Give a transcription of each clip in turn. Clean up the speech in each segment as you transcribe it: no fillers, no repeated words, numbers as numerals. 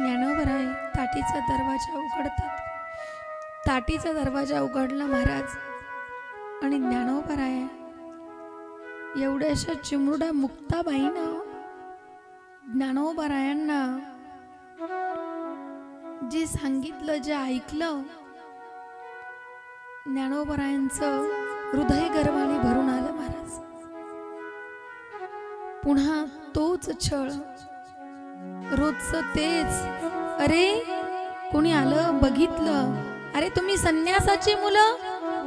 ज्ञानोबराय ताटीचा दरवाजा उघडतात. ताटीचा दरवाजा उघडला महाराज आणि ज्ञानोबराय एवढ्याशा चिमुरड्या मुक्ताबाईनं ज्ञानोबरायांना जे सांगितलं, जे ऐकलं, ज्ञानोबरायांचं हृदय गर्वाने भरून आलं महाराज. पुन्हा तोच छळ, रोजचं तेच. अरे कोणी आलं बघितलं, अरे तुम्ही संन्यासाची मुलं,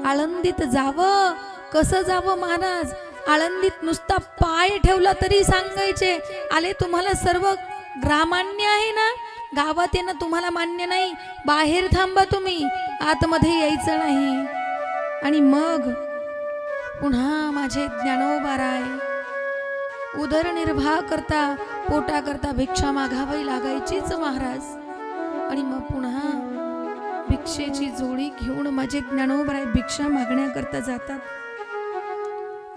आळंदीत जावं. कसं जावं महाराज? आळंदीत नुसता पाय ठेवला तरी सांगायचे, आले तुम्हाला सर्व ग्रामान्य आहे ना, गावात येणं तुम्हाला मान्य नाही, बाहेर थांबा, तुम्ही आतमध्ये यायचं नाही. आणि मग पुन्हा माझे ज्ञानोबराय उदरनिर्वाह करता, पोटा करता भिक्षा मागावी लागायचीच महाराज. आणि मग पुन्हा भिक्षेची जोडी घेऊन माझे ज्ञानोबराय भिक्षा मागण्याकरता जातात.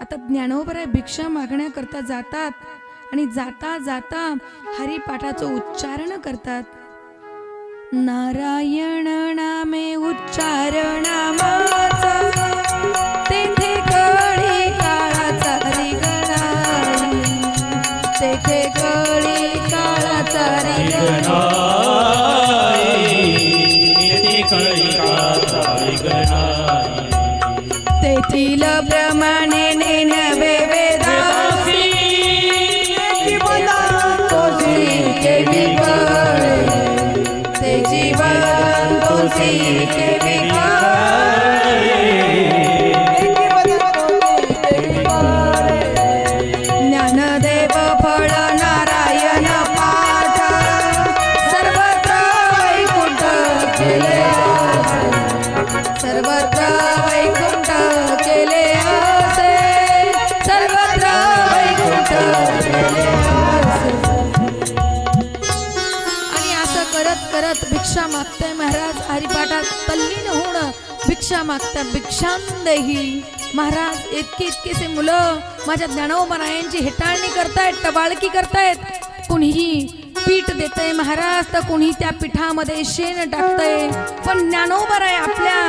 आता ज्ञानोबराय भिक्षा मागण्याकरता जातात आणि जाता जाता हरिपाठाचं उच्चारण करतात. नारायण नामे उच्चारणामाचा तेथे कळी काळाचा रिगणाई, तेथे कळी काळाचा रिगणाई, तेथील प्रमाणे नेनवे वेदासी केली कळे, ते जीवन तोसी केली कळे. ज्ञानदेव फळ नारायण पाठ सर्वत्र वैकुंठ केले, सर्वत्र वैकुंठ केले असे, सर्वत्र वैकुंठ केले असे. आणि असं करत करत भिक्षा मागताय महाराज. हरिपाठात तल्लीन होऊन भिक्षा मागताय. भिक्षांदेही महाराज. इतकेसे मुलं माझ्या ज्ञानोबरायांची हेटाळणी करतायत, टबाळकी करतायत. कुणीही पीठ देतय महाराज, तर कुणी त्या पिठामध्ये शेण टाकतय. पण ज्ञानोबराय आपल्या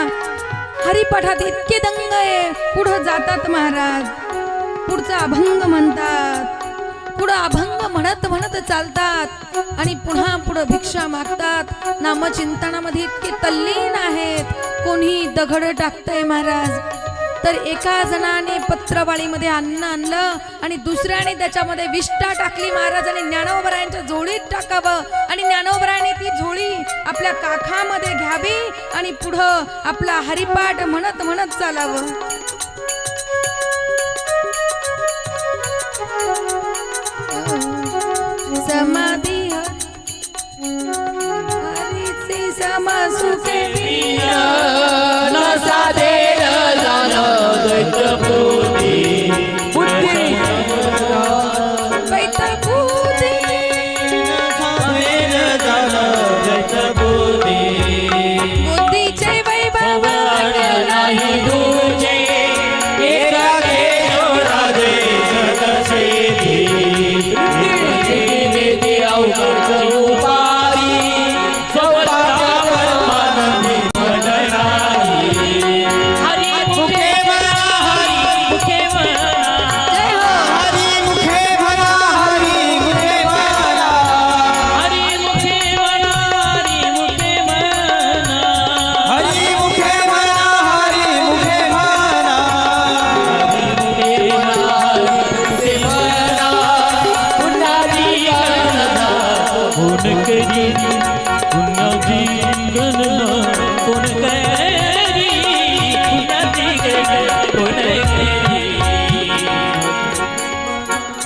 हरिपाठात इतके दंग आहे. पुढं जातात महाराज, पुढचा अभंग म्हणतात, पुढं अभंग म्हणत म्हणत चालतात आणि पुन्हा पुढं भिक्षा मागतात. नामचिंतनामध्ये इतके तल्लीन आहेत. कोणी दगड टाकतय महाराज, तर एका जणाने पत्रवाळीमध्ये अन्न आणलं आणि दुसऱ्याने त्याच्यामध्ये विष्ठा टाकली महाराज. आणि ज्ञानोबरायांच्या झोळीत टाकावं आणि ज्ञानोबरायाने ती झोळी आपल्या काखामध्ये घ्यावी आणि पुढं आपला हरिपाठ म्हणत म्हणत चालावं. समाधी हरीची समसुखे बुद्धीचे वैभव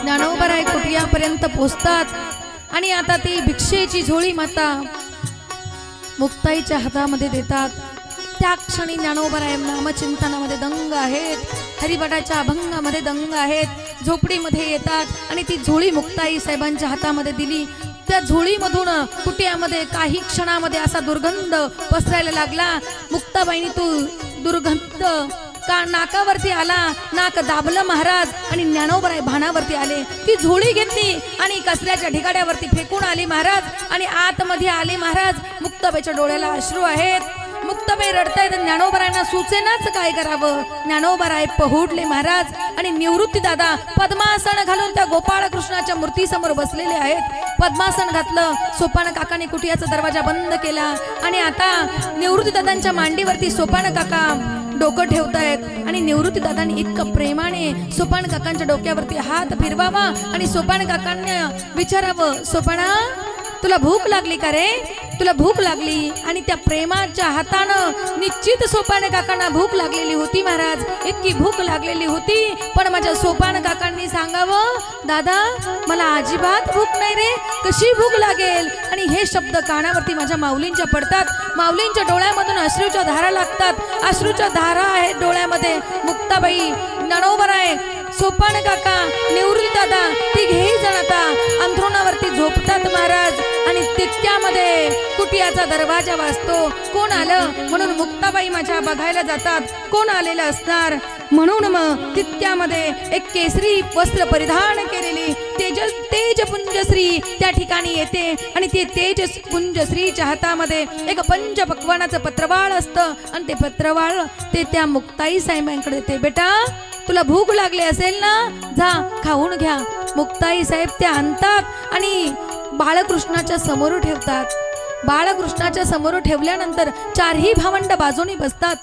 ज्ञानोबराय कुटियापर्यंत पोचतात. आणि आता ती भिक्षेची झोळी माता मुक्ताईच्या हातामध्ये देतात. त्या क्षणी ज्ञानोबराय नामचिंतनामध्ये दंग आहेत, हरिपाठाच्या अभंगामध्ये दंग आहेत. झोपडीमध्ये येतात आणि ती झोळी मुक्ताई साहेबांच्या हातामध्ये दिली. त्या झोळीमधून कुटियामध्ये काही क्षणामध्ये असा दुर्गंध पसरायला लागला. मुक्ताबाईंनी तो दुर्गंध नाकावरती आला, नाक दाबलं महाराज आणि ज्ञानोबराय भानावरती आले. ती झोळी घेतली आणि कचऱ्याच्या ढिगाड्यावरती फेकून आली महाराज आणि आतमध्ये आले महाराज. मुक्ताबाईच्या डोळ्याला अश्रू आहेत, मुक्ताबाई रडतायत. ज्ञानोबरायांना सुचेनाच काय करावं. ज्ञानोबराय पहुडले महाराज आणि निवृत्ती दादा पद्मासन घालून त्या गोपाळ कृष्णाच्या मूर्तीसमोर बसलेले आहेत. पद्मासन घातलं. सोपान काकाने कुटियाचा दरवाजा बंद केला आणि आता निवृत्ती दादांच्या मांडीवरती सोपान काका डोकं ठेवतायत आणि निवृत्ती दादांनी इतकं प्रेमाने सोपान काकांच्या डोक्यावरती हात फिरवावा आणि सोपान काकांना विचारावं, सोपाना तुला भूक लागली का रे, तुला भूक लागली. आणि त्या प्रेमाच्या हातानं निश्चित सोपान काकांना भूक लागलेली होती महाराज, इतकी भूक लागलेली होती. पण माझ्या सोपान काकांनी सांगावं, दादा मला अजिबात भूक नाही रे, कशी भूक लागेल. आणि हे शब्द कानावरती माझ्या माऊलींच्या पडतात. माऊलींच्या डोळ्यामधून अश्रूच्या धारा लागतात, अश्रूच्या धारा आहेत डोळ्यामध्ये. मुक्ताबाई, ज्ञानोबराय, सोपान काका, निवृत्ती दादा तिघेही जण आता अंथरुणावरती झोपतात महाराज. आणि तितक्यामध्ये कुटियाचा दरवाजा वाजतो. कोण आलं म्हणून मुक्ताबाई माझ्या बघायला जातात, कोण आलेलं असणार म्हणून. मग तितक्यामध्ये एक केसरी वस्त्र परिधान केलेली तेजपुंजश्री त्या ठिकाणी येते आणि ते तेजपुंजश्रीच्या हातामध्ये एक पंचपक्वानाचं पत्रवाळ असतं आणि ते पत्रवाळ ते त्या मुक्ताई साहेबांकडे येते. बेटा तुला भूक लागली असेल ना, जा खाऊन घ्या. मुक्ताई साहेब त्या आणतात आणि बाळकृष्णाच्या समोर ठेवतात. बाळकृष्णाच्या समोर ठेवल्यानंतर चारही भावंड बाजूनी बसतात.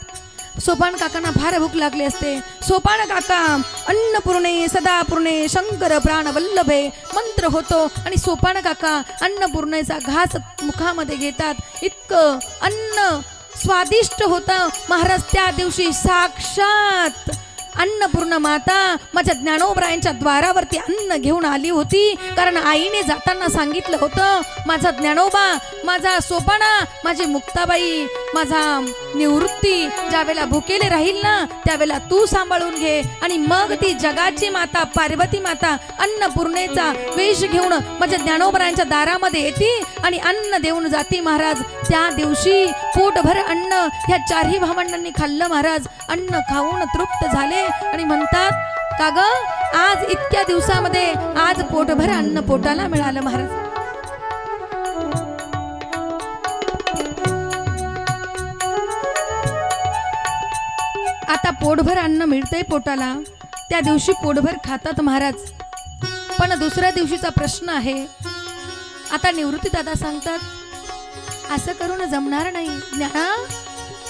सोपान काकांना फार भूक लागली असते. सोपान काका अन्नपूर्णे सदापूर्णे शंकर प्राणवल्लभे मंत्र होतो आणि सोपान काका अन्नपूर्णेचा घास मुखामध्ये घेतात. इतकं अन्न स्वादिष्ट होतं महाराज. त्या दिवशी साक्षात अन्नपूर्ण माता माझ्या ज्ञानोबरायांच्या द्वारावरती अन्न घेऊन आली होती. कारण आईने जाताना सांगितलं होतं, माझा ज्ञानोबा, माझा सोपाना, माझी मुक्ताबाई, माझा निवृत्ती ज्यावेळेला भुकेले राहील ना त्यावेळेला तू सांभाळून घे. आणि मग ती जगाची माता पार्वती माता अन्नपूर्णेचा वेश घेऊन माझ्या ज्ञानोबरायांच्या दारामध्ये येते आणि अन्न देऊन जाती महाराज. त्या दिवशी पोटभर अन्न ह्या चारही भावंडांनी खाल्लं महाराज. अन्न खाऊन तृप्त झाले आणि म्हणतात, का ग आज इतक्या दिवसामध्ये आज पोटभर अन्न पोटाला मिळालं महाराज. आता पोटभर अन्न मिळतंय पोटाला, त्या दिवशी पोटभर खातात महाराज. पण दुसऱ्या दिवशीचा प्रश्न आहे. आता निवृत्ती दादा सांगतात, असं करून जमणार नाही.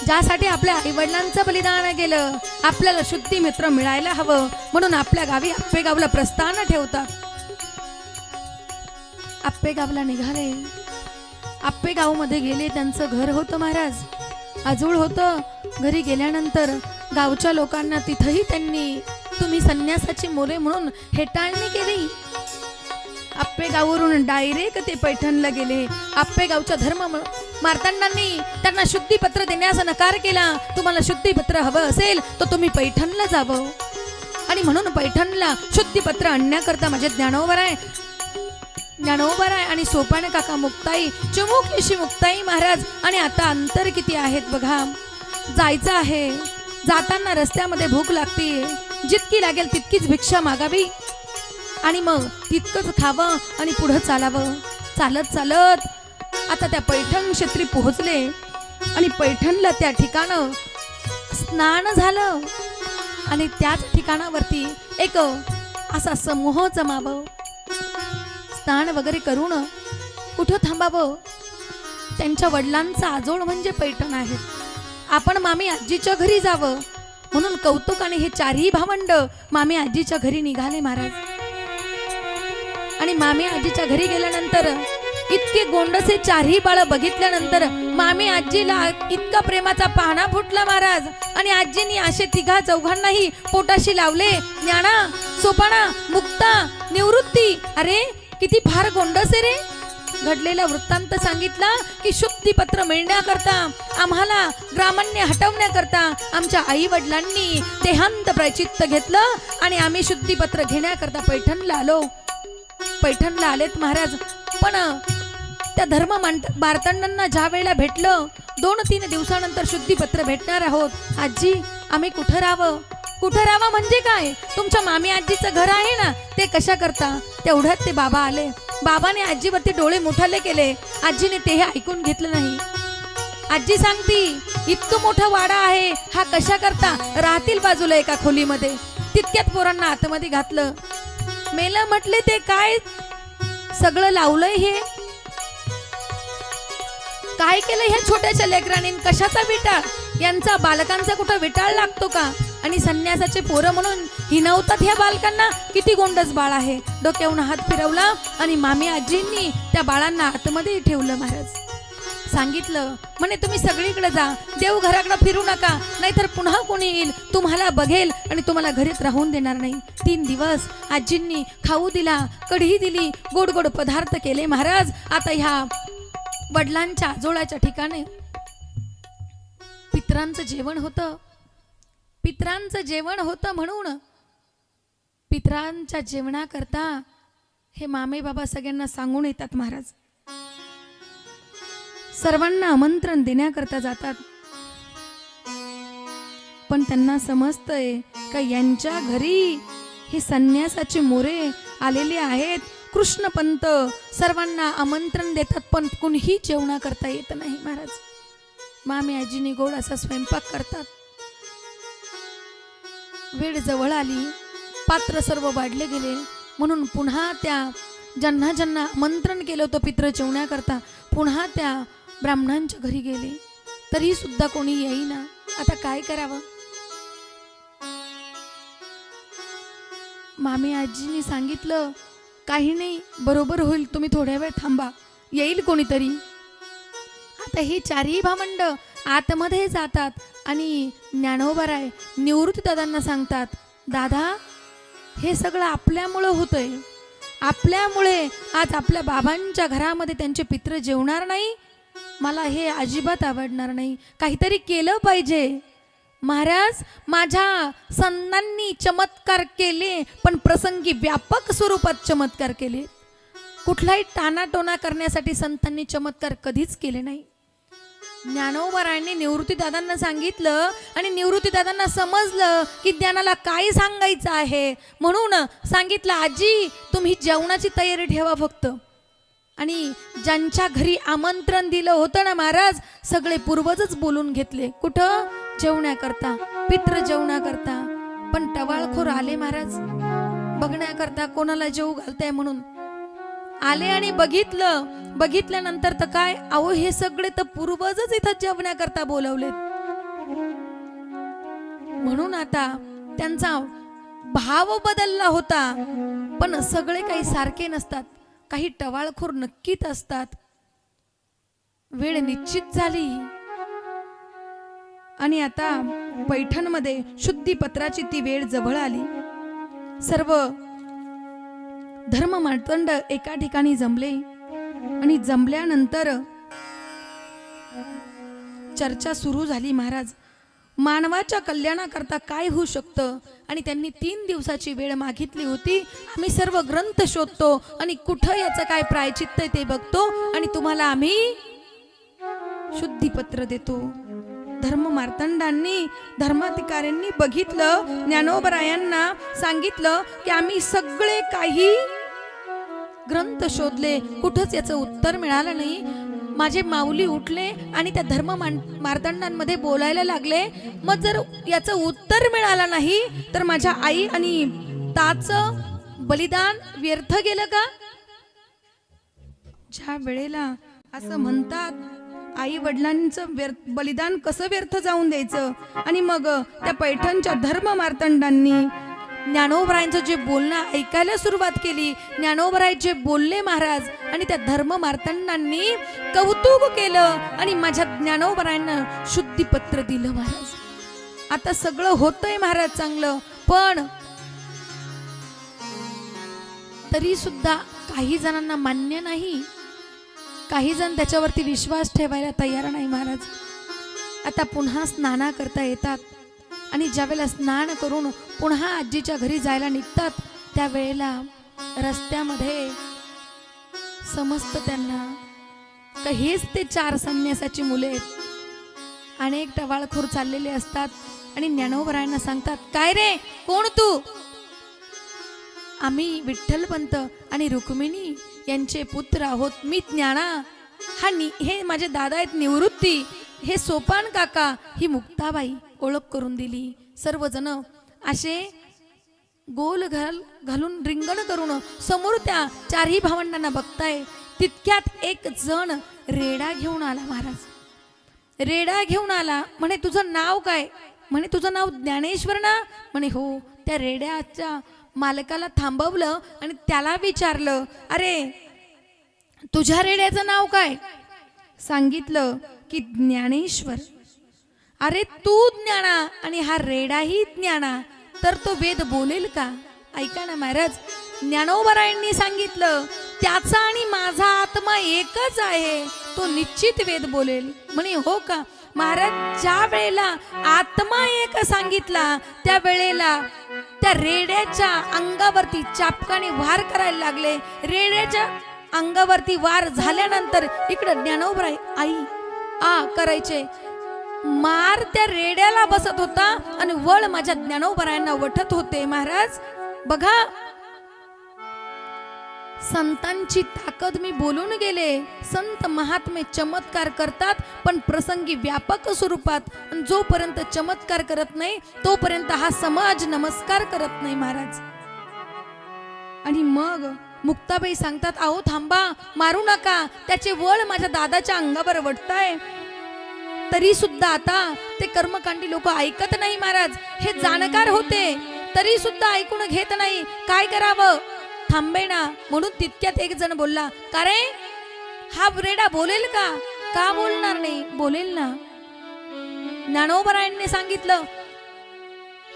ज्यासाठी आपल्या आईवडिलांचं बलिदान केलं, आपल्याला शुद्धी मित्र मिळायला हवं म्हणून आपल्या गावी आप्पेगावला प्रस्थान ठेवतात. आप्पेगावला निघाले. आप्पेगावमध्ये गेले. त्यांचं घर होतं महाराज, आजूळ होतं. घरी गेल्यानंतर गावच्या लोकांना तिथंही त्यांनी तुम्ही संन्यासाची मोरे म्हणून हेटाळणी केली. आप्पेगाववरून डायरेक्ट ते पैठणला गेले. आप्पेगावच्या धर्म मार्तंडांनी त्यांना शुद्धीपत्र देण्यास नकार केला. तुम्हाला शुद्धीपत्र हवं असेल तर तुम्ही पैठणला जावं. आणि म्हणून पैठणला शुद्धीपत्र आणण्याकरता माझे ज्ञानोबराय आणि सोपान काका, मुक्ताई, चिमुकलीशी मुक्ताई महाराज. आणि आता अंतर किती आहेत बघा. जायचं आहे. जाताना रस्त्यामध्ये भूक लागते, जितकी लागेल तितकीच भिक्षा मागावी आणि मग तितकंच खावं आणि पुढं चालावं. चालत चालत आता त्या पैठण क्षेत्री पोहोचले आणि पैठणला त्या ठिकाणं स्नान झालं आणि त्याच ठिकाणावरती एक असा समूह जमावं. स्नान वगैरे करून कुठं थांबावं. त्यांच्या वडिलांचा आजोळ म्हणजे पैठण आहे. आपण मामी आजीच्या घरी जावं म्हणून कौतुकाने हे चारही भावंड मामी आजीच्या घरी निघाले महाराज. आणि मामी आजीच्या घरी गेल्यानंतर इतके गोंडसे चारही बाळ बघितल्यानंतर मामी आजीला इतका प्रेमाचा पाहणा फुटला महाराज. आणि आजींनी असे तिघा चौघांनाही पोटाशी लावले. ज्ञाना, सोपाना, मुक्ता, निवृत्ती, अरे किती फार गोंडसे रे. घडलेला वृत्तांत सांगितला की शुद्धीपत्र मिळण्याकरता, आम्हाला ग्रामान्य हटवण्याकरता आमच्या आई वडिलांनी देहांत प्रायचित्त घेतलं आणि आम्ही शुद्धीपत्र घेण्याकरता पैठणला आलो. पैठणला आलेत महाराज. पण त्या धर्म मार्तंडांना ज्या वेळेला भेटलं, 2-3 दिवसानंतर शुद्धीपत्र भेटणार आहोत. आजी आम्ही कुठं राहावं? कुठं राहावं म्हणजे काय? तुमच्या मामी आजीचं घर आहे ना, ते कशा करता? तेवढ्यात ते बाबा आले. बाबाने आजीवरती डोळे मोठाले केले. आजीने तेही ऐकून घेतलं नाही. आजी सांगती, इतकं मोठा वाडा आहे, हा कशा करता राहतील बाजूला एका खोलीमध्ये. तितक्यात पोरांना आतमध्ये घातलं. मेलं म्हटले ते काय सगळं लावलंय हे? काय केलं ह्या छोट्याशा लेकरांनी? कशाचा विटाळ? यांचा बालकांचा कुठं विटाळ लागतो का? आणि संन्यासाचे पोरं म्हणून हिनवतात ह्या बालकांना. किती गोंडस बाळ आहे. डोक्यावरून हात फिरवला आणि मामी आजींनी त्या बाळांना आतमध्ये ठेवलं. महाराज सांगितलं म्हणे तुम्ही सगळीकडे जा, देवघराकडे फिरू नका, नाहीतर पुन्हा कोणी येईल, तुम्हाला बघेल आणि तुम्हाला घरीच राहून देणार नाही. 3 दिवस आजींनी खाऊ दिला, कढी दिली, गोड गोड पदार्थ केले. महाराज आता ह्या वडिलांच्या आजोळाच्या ठिकाणी पितरांचं जेवण होतं. पितरांचं जेवण होतं म्हणून पितरांच्या जेवणाकरता हे मामे बाबा सगळ्यांना सांगून येतात. महाराज सर्वांना आमंत्रण देण्याकरता जातात. पण त्यांना समजतंय का यांच्या घरी हे संन्यासाचे मोरे आलेले आहेत. कृष्णपंत सर्वांना आमंत्रण देतात, पण कुणीही जेवणा करता येत नाही. महाराज मामी आजीने गोड असा स्वयंपाक करतात. वेळ जवळ आली, पात्र सर्व वाढले गेले म्हणून पुन्हा त्या ज्यांना ज्यांना आमंत्रण केलं होतं पित्र जेवण्याकरता, पुन्हा त्या ब्राह्मणांच्या घरी गेले. तरी सुद्धा कोणी येईना. आता काय करावं? मामी आजीने सांगितलं, काही नाही, बरोबर होईल, तुम्ही थोड्या वेळ थांबा, येईल कोणीतरी. आता हे 4ही भावंड आतमध्ये जातात आणि ज्ञानोबाराय निवृत्ती दादांना सांगतात, दादा हे सगळं आपल्यामुळं होतंय. आपल्यामुळे आज आपल्या बाबांच्या घरामध्ये त्यांचे पित्र जेवणार नाही. मला हे अजिबात आवडणार नाही. काहीतरी केलं पाहिजे. महाराज माझ्या संतांनी चमत्कार केले, पण प्रसंगी व्यापक स्वरूपात चमत्कार केले. कुठलाही टानाटोना करण्यासाठी संतांनी चमत्कार कधीच केले नाही. ज्ञानोबारायांनी निवृत्ती दादांना सांगितलं आणि निवृत्ती दादांना समजलं की ज्ञानाला काय सांगायचं आहे. म्हणून सांगितलं, आजी तुम्ही जेवणाची तयारी ठेवा फक्त. आणि ज्यांच्या घरी आमंत्रण दिलं होतं ना महाराज, सगळे पूर्वजच बोलून घेतले. कुठं? जेवण्याकरता, पित्र जेवण्याकरता. पण टवाळखोर आले महाराज बघण्याकरता, कोणाला जेवू घालताय म्हणून आले आणि बघितलं. बघितल्यानंतर तर काय, अहो हे सगळे तर पूर्वजच इथं जेवण्याकरता बोलवलेत. म्हणून आता त्यांचा भाव बदलला होता. पण सगळे काही सारखे नसतात, काही टवाळखोर नक्कीच असतात. वेळ निश्चित झाली आणि आता पैठणमध्ये शुद्धीपत्राची ती वेळ जवळ आली. सर्व धर्म मार्तंड एका ठिकाणी जमले आणि जमल्यानंतर चर्चा सुरू झाली. महाराज मानवाच्या कल्याणाकरता काय होऊ शकतं, आणि त्यांनी 3 दिवसाची वेळ मागितली होती. आम्ही सर्व ग्रंथ शोधतो आणि कुठं याचं काय प्रायचित्त ते बघतो आणि तुम्हाला आम्ही शुद्धीपत्र देतो. धर्म मार्तंडांनी धर्माधिकाऱ्यांनी बघितलं, ज्ञानोबरायांना सांगितलं की आम्ही सगळे काही ग्रंथ शोधले, कुठंच याचं उत्तर मिळालं नाही. माझे माऊली उठले आणि त्या धर्म मार्तंडांमध्ये बोलायला लागले, मग जर याचं उत्तर मिळालं नाही तर माझ्या आई आणि ताचं बलिदान व्यर्थ गेलं का? ज्या वेळेला असं म्हणतात, आई वडिलांचं बलिदान कसं व्यर्थ जाऊन द्यायचं. आणि मग त्या पैठणच्या धर्म मार्तंडांनी ज्ञानोबरायांचं जे बोलणं ऐकायला सुरुवात केली. ज्ञानोबराय जे बोलले महाराज, आणि त्या धर्म मार्तंडांनी कौतुक केलं आणि माझ्या ज्ञानोबरायांना शुद्धीपत्र दिलं. महाराज आता सगळं होतंय महाराज चांगलं, पण तरी सुद्धा काही जणांना मान्य नाही. काही जण त्याच्यावरती विश्वास ठेवायला तयार नाही. महाराज आता पुन्हा स्नाना करता येतात आणि ज्यावेळेला स्नान करून पुन्हा आजीच्या घरी जायला निघतात, त्यावेळेला रस्त्यामध्ये समजतं त्यांना का हेच ते 4 संन्यासाची मुले आहेत. अनेक टवाळखोर चाललेले असतात. आणि ज्ञानोबरायांना सांगतात, काय रे, कोण तू? आम्ही विठ्ठलपंत आणि रुक्मिणी यांचे पुत्र आहोत. मी ज्ञाना, हे माझे दादा आहेत निवृत्ती, हे सोपान काका, ही मुक्ताबाई. ओळख करून दिली. सर्वजण असे गोल घालून रिंगण करून समोर त्या चारही भावंडांना बघताय. तितक्यात एक जण रेडा घेऊन आला. महाराज रेडा घेऊन आला. म्हणे तुझं नाव काय? म्हणे तुझं नाव ज्ञानेश्वर ना? म्हणे हो. त्या रेड्याच्या मालकाला थांबवलं आणि त्याला विचारलं, अरे तुझ्या रेड्याचं नाव काय? सांगितलं की ज्ञानेश्वर. अरे तू ज्ञाना आणि हा रेडाही ज्ञाना, तर तो वेद बोलेल का? ऐका ना महाराज, ज्ञानोबरायांनी सांगितलं त्याचा आणि माझा आत्मा एकच आहे, तो निश्चित वेद बोलेल. म्हणे हो का? महाराज ज्या वेळेला आत्मा एक सांगितला त्या वेळेला त्या रेड्याच्या अंगावरती चापकाने वार करायला लागले. रेड्याच्या अंगावरती वार झाल्यानंतर इकडं ज्ञानोबराय आई आ करायचे. मार त्या रेड्याला बसत होता आणि वळ माझ्या ज्ञानोबरायांना वठत होते. महाराज बघा, संतांची ताकद मी बोलून गेले. संत महात्मे चमत्कार करतात पण प्रसंगी व्यापक स्वरूपात. जोपर्यंत चमत्कार करत नाही तोपर्यंत हा समाज नमस्कार करत नाही महाराज. आणि मग मुक्ताबाई सांगतात, अहो थांबा, मारू नका. त्याचे वळ माझ्या दादाच्या अंगावर वटताय. तरी सुद्धा आता ते कर्मकांडी लोक ऐकत नाही महाराज. हे जाणकार होते तरी सुद्धा ऐकून घेत नाही. काय करावं? थांबे ना. म्हणून तितक्यात एक जण बोलला, का रे, हा रेडा बोलेल का? का बोलणार नाही? बोलेल ना. ज्ञानोबरायांनी सांगितलं,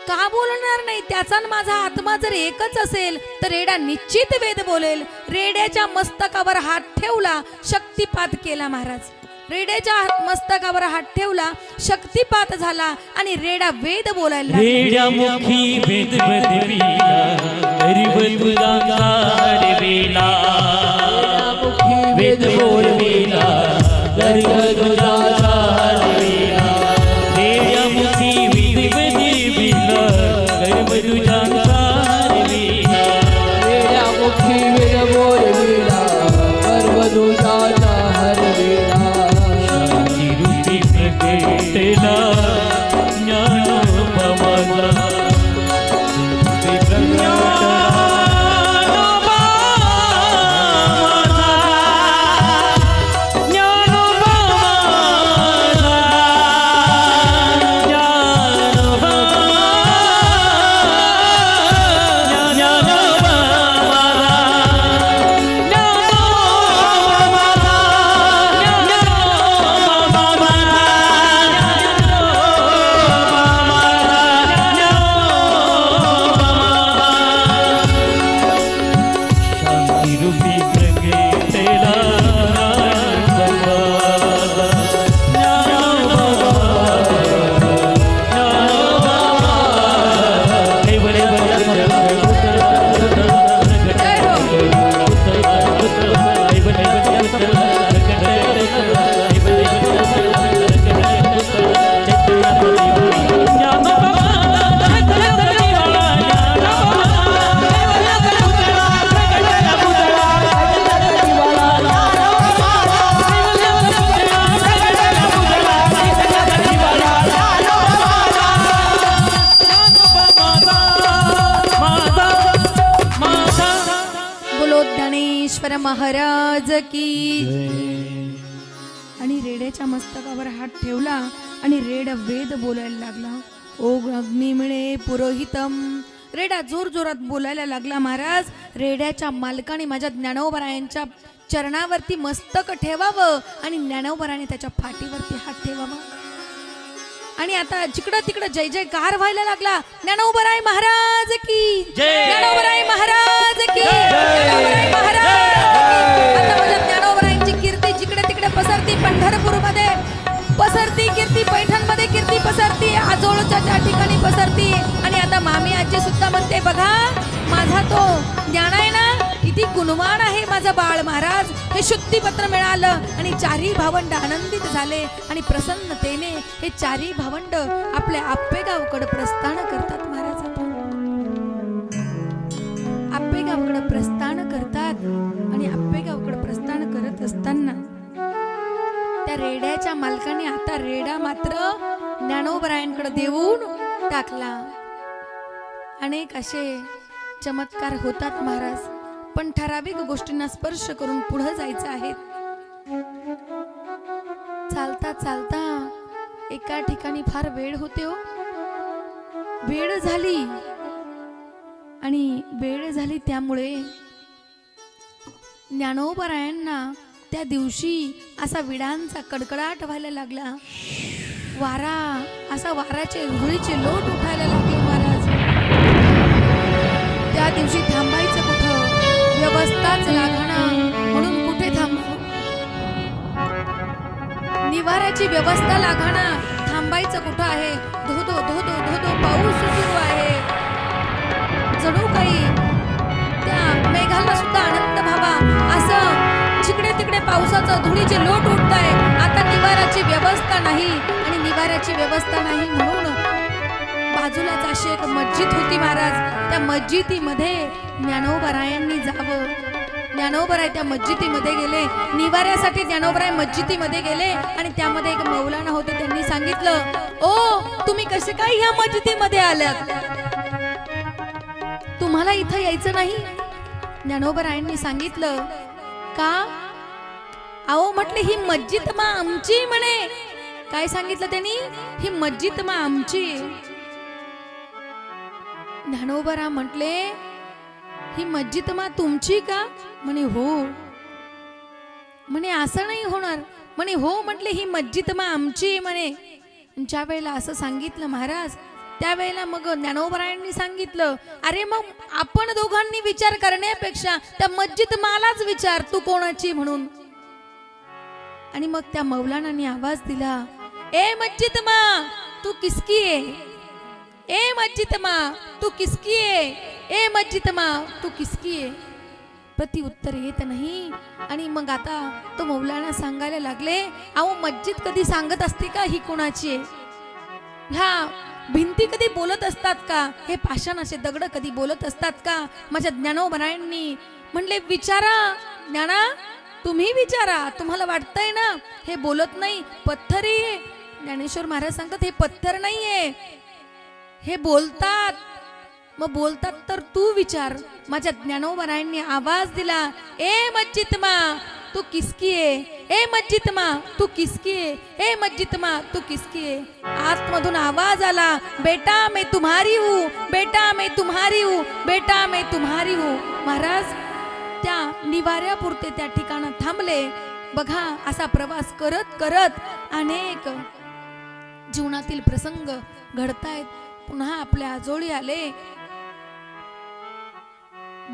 का बोलणार नाही? त्याचा माझा आत्मा जर एकच असेल तर रेडा निश्चित वेद बोलेल. रेड्याच्या मस्तकावर हात ठेवला, शक्तिपात केला महाराज. रेड्याच्या मस्तकावर हात ठेवला, शक्तिपात झाला आणि रेडा वेद बोलायला रेड्या मुखी वेद बदविला, हरिवत गांगार वेला. वेद बोलविला, हरिवत गांगार वेला. रेड्या मुखी वेद बदविला, हरिवत गांगार वेला. रेड्या मुखी वेद बोलविला, हरिवत गांगार वेला. तेला ज्ञानोबा महाराज की. आणि रेड्याच्या मस्तकावर हात ठेवला आणि रेड वेद बोलायला लागला. ओ अग्निमिळे पुरोहितम. रेडा जोर जोरात बोलायला लागला महाराज. रेड्याच्या मालकाने माझ्या ज्ञानोबरायांच्या चरणावरती मस्तक ठेवावं आणि ज्ञानोबराने त्याच्या फाटीवरती हात ठेवावा. आणि आता जिकडं तिकडं जय जयकार व्हायला लागला. ज्ञानोबराय महाराज की, ज्ञानोबराय महाराज की, ज्ञानोबराय महाराज. आता माझ्या ज्ञानोबरायांची कीर्ती जिकडे तिकडे पसरती. पंढरपूरमध्ये पसरती कीर्ती, पैठणमध्ये कीर्ती पसरती, आजोळच्या त्या ठिकाणी पसरती. आणि आता मामी आजी सुद्धा म्हणते, बघा माझा तो ज्ञान आहे ना, किती गुणवान आहे माझा बाळ महाराज. हे शुद्धीपत्र मिळालं आणि चारही भावंड आनंदित झाले आणि प्रसन्नतेने हे चारही भावंड आपल्या आप्पेगावकडे प्रस्थान करतात महाराज. आप्पेगावकडे प्रस्थान करतात आणि आप्पेगावकडे प्रस्थान करत असताना त्या रेड्याच्या मालकाने आता रेडा मात्र ज्ञानोबरायांकडे देऊन टाकला. अनेक असे चमत्कार होतात महाराज, पण ठराविक गोष्टींना स्पर्श करून पुढे जायचं आहे. चालता चालता एका ठिकाणी फार वेळ होते हो. वेळ झाली आणि वेळ झाली त्यामुळे ज्ञानोबरायांना त्या दिवशी असा विडांचा कडकडाट व्हायला लागला. वारा असा वाराचे धुळीचे लोट उठायला लागले महाराज. त्या दिवशी थांबायचं कुठं, व्यवस्थाच लागणार म्हणून कुठे थांबावं, निवाऱ्याची व्यवस्था लागणार, थांबायचं कुठं आहे. धोधो धोधो धोधो पाऊस सुरू आहे. जणू काही त्या मेघाला सुद्धा आनंद व्हावा असं जिकडे तिकडे पावसाचं धुळीचे लोट उठत आहे. आता निवाऱ्याची व्यवस्था नाही आणि निवाऱ्याची व्यवस्था नाही म्हणून बाजूलाच अशी एक मस्जिद होती महाराज. त्या मस्जिदीमध्ये ज्ञानोबरायांनी जावं. ज्ञानोबराय त्या मस्जिदीमध्ये गेले. निवाऱ्यासाठी ज्ञानोबराय मस्जिदीमध्ये गेले आणि त्यामध्ये एक मौलाना होते. त्यांनी सांगितलं, ओ तुम्ही कसे काय ह्या मस्जिदीमध्ये आल्यात, तुम्हाला इथं यायचं नाही. ज्ञानोबरायांनी सांगितलं, का? अहो म्हटले ही मस्जिद मा आमची म्हणे. काय सांगितलं त्यांनी? ही मस्जिद मा आमची. ज्ञानोबरा म्हटले, ही मस्जिद मा तुमची का? म्हणे हो. म्हणे असं नाही होणार. म्हणे हो. म्हटले ही मस्जिद मा आमची म्हणे. ज्या वेळेला असं सांगितलं महाराज, त्यावेळेला मग ज्ञानोबरायांनी सांगितलं, अरे मग आपण दोघांनी विचार करण्यापेक्षा त्या मस्जिद मालाच विचार, तू कोणाची म्हणून. आणि मग त्या मौलानाने आवाज दिला, ए मस्जिद मा तू किसकी आहे? ए मस्जिद मा तू किसकी आहे? ए मस्जिद मा तू किसकी आहे? प्रति उत्तर येत नाही. आणि मग आता तो मौलाना सांगायला लागले, अहो मस्जिद कधी सांगत असते का ही कोणाची आहे? ह्या भिंती कधी बोलत असतात का? हे पाषाण असे दगड कधी बोलत असतात का? माझ्या ज्ञानोबरायांनी म्हणले, विचारा ज्ञाना, तुम्ही विचारा. तुम्हाला वाटतंय ना हे बोलत नाही, पत्थर आहे. ज्ञानेश्वर महाराज सांगतात, हे पत्थर नाहीये, हे बोलतात. मग बोलतात तर तू विचार. माझ्या ज्ञानोबरायांनी आवाज दिला, ए मस्जिद मा तू किसकी आहे? ए मस्जिद मा तू किसकी आहे? ए मस्जिद मा तू किसकी आहे? आतमधून आवाज आला, बेटा मैं तुम्हारी हूँ, बेटा मैं तुम्हारी हूँ, बेटा मैं तुम्हारी हूँ. महाराज त्या निवाऱ्यापुरते त्या ठिकाणी थांबले. बघा असा प्रवास करत करत अनेक जीवनातील प्रसंग घडतायत. पुन्हा आपल्या आजोळी आले.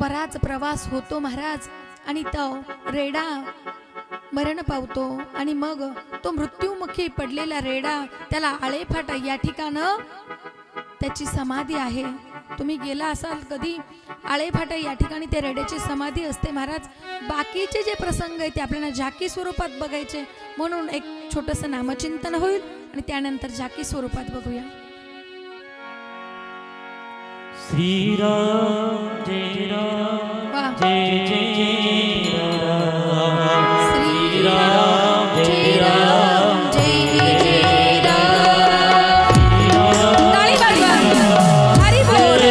बराच प्रवास होतो महाराज आणि तो रेडा मरण पावतो आणि मग तो मृत्यूमुखी पडलेला रेडा, त्याला आळेफाटा या ठिकाणं त्याची समाधी आहे. तुम्ही गेला असाल कधी आळेफाटा या ठिकाणी त्या रेड्याची समाधी असते महाराज. बाकीचे जे प्रसंग आहेत ते आपल्याला झाकी स्वरूपात बघायचे, म्हणून एक छोटंसं नामचिंतन होईल आणि त्यानंतर झाकी स्वरूपात बघूया. श्रीराम जय राम जय जय राम. श्रीराम जय राम जय जय राम. ताळी वाजवा. हरी बोल.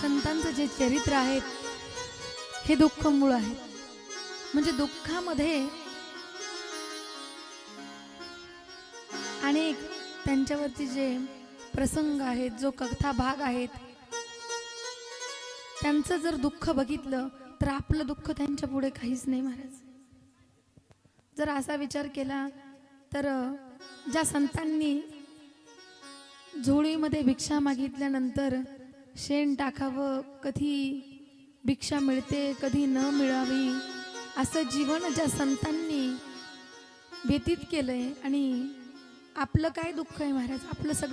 संतांचं जे चरित्र आहे हे दुःख मूळ आहे. म्हणजे दुःखामध्ये अनेक त्यांच्यावरती जे प्रसंग आहेत, जो कथा भाग आहेत, त्यांचं जर दुःख बघितलं तर आपलं दुःख त्यांच्या पुढे काहीच नाही महाराज. जर असा विचार केला तर ज्या संतांनी झोळीमध्ये भिक्षा मागितल्यानंतर शेण टाकावं, कधी भिक्षा मिळते कधी न मिळावी, असं जीवन ज्या संतांनी व्यतीत केलंय, आणि आपलं काय दुःख आहे महाराज, आपलं सगळं